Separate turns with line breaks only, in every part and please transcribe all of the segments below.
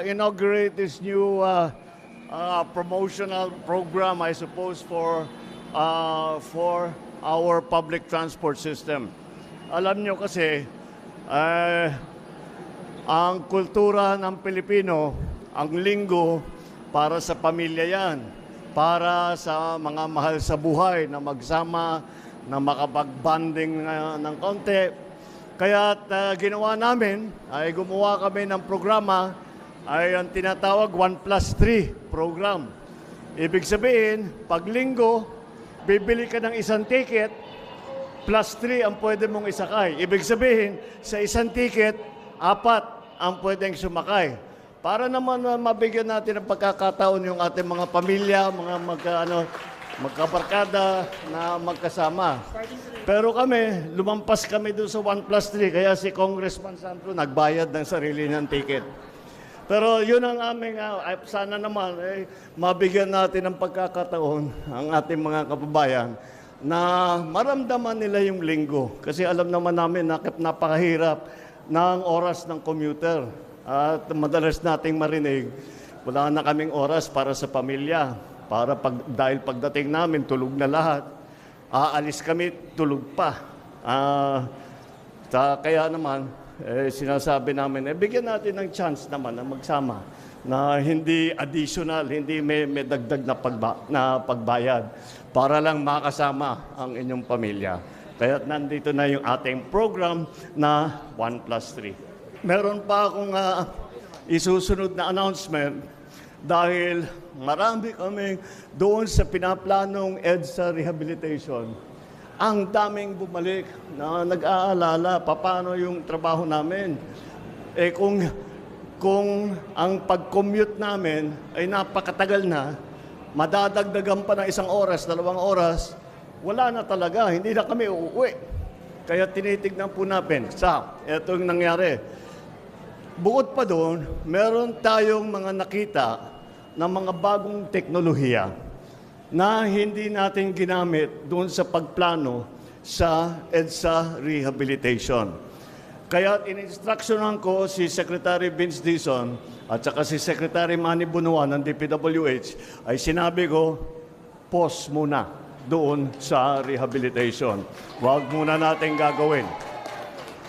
inaugurate this new promotional program, I suppose, for our public transport system. Alam nyo kasi, ang kultura ng Pilipino, ang linggo, para sa pamilya yan, para sa mga mahal sa buhay na magsama, na makapag-bonding ng konti. Kaya ginawa namin, ay gumawa kami ng programa, ay ang tinatawag 1+3 program. Ibig sabihin, pag linggo, bibili ka ng isang ticket, +3 ang pwede mong isakay. Ibig sabihin, sa isang ticket, 4 ang pwedeng sumakay. Para naman mabigyan natin ng pagkakataon yung ating mga pamilya, mga magkabarkada na magkasama. Pero kami, lumampas kami doon sa 1+3, kaya si Congressman Sandro nagbayad ng sarili ng ticket. Pero yun ang aming, sana naman, mabigyan natin ng pagkakataon ang ating mga kababayan na maramdaman nila yung linggo. Kasi alam naman namin na napakahirap ng oras ng commuter. At madalas nating marinig, wala na kaming oras para sa pamilya. Dahil pagdating namin, tulog na lahat. Aalis kami, tulog pa. Kaya naman, sinasabi namin, bigyan natin ng chance naman na magsama na hindi additional, hindi may dagdag na pagbayad para lang makasama ang inyong pamilya. Kaya nandito na yung ating program na 1+3. Meron pa akong isusunod na announcement dahil marami kami doon sa pinaplanong EDSA rehabilitation. Ang daming bumalik na nag-aalala paano yung trabaho namin. Kung ang pag-commute namin ay napakatagal na, madadagdagan pa ng 1 oras, 2 oras, wala na talaga, hindi na kami uuwi. Kaya tinitignan po natin, ito yung nangyari. Bukod pa doon, meron tayong mga nakita ng mga bagong teknolohiya na hindi natin ginamit doon sa pagplano sa EDSA rehabilitation. Kaya in-instructionan ko si Secretary Vince Dizon at saka si Secretary Manny Bunuan ng DPWH ay sinabi ko, pause muna doon sa rehabilitation. Huwag muna natin gagawin.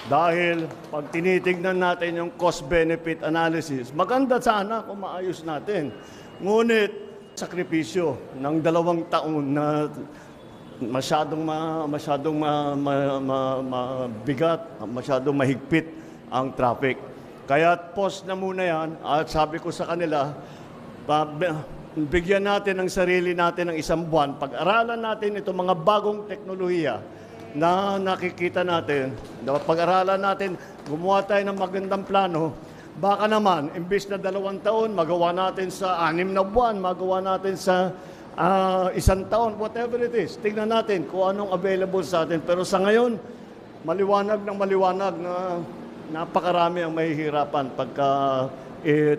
Dahil pag tinitignan natin yung cost-benefit analysis, maganda sana kung maayos natin. Ngunit, sakripisyo ng 2 taon na masyadong mabigat, masyadong mahigpit ang traffic. Kaya pause na muna yan at sabi ko sa kanila, bigyan natin ang sarili natin ng 1 buwan. Pag-aralan natin itong mga bagong teknolohiya na nakikita natin, pag-aralan natin, gumawa tayo ng magandang plano, baka naman, imbis na 2 taon, magawa natin sa 6 na buwan, magawa natin sa 1 taon, whatever it is. Tingnan natin kung anong available sa atin. Pero sa ngayon, maliwanag na napakarami ang mahihirapan pagka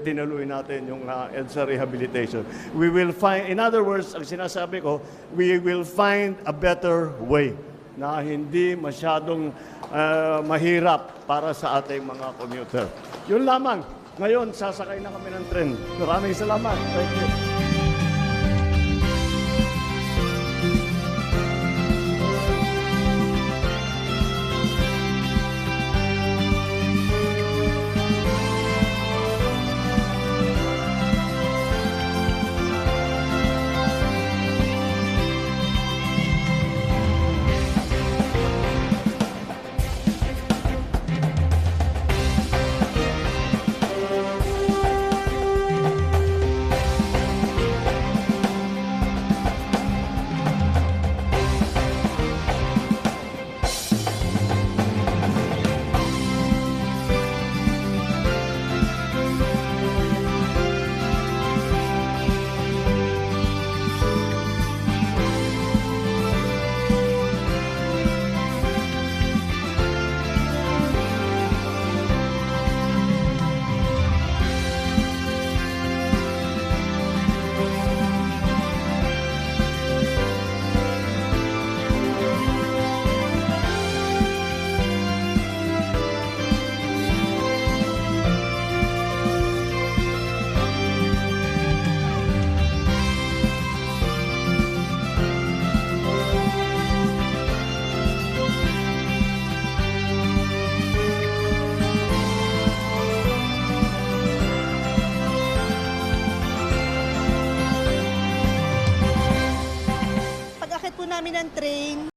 tinuloy natin yung EDSA rehabilitation. We will find, in other words, ang sinasabi ko, we will find a better way na hindi masyadong mahirap para sa ating mga commuter. Yun lamang. Ngayon, sasakay na kami ng tren. Maraming salamat. Thank you.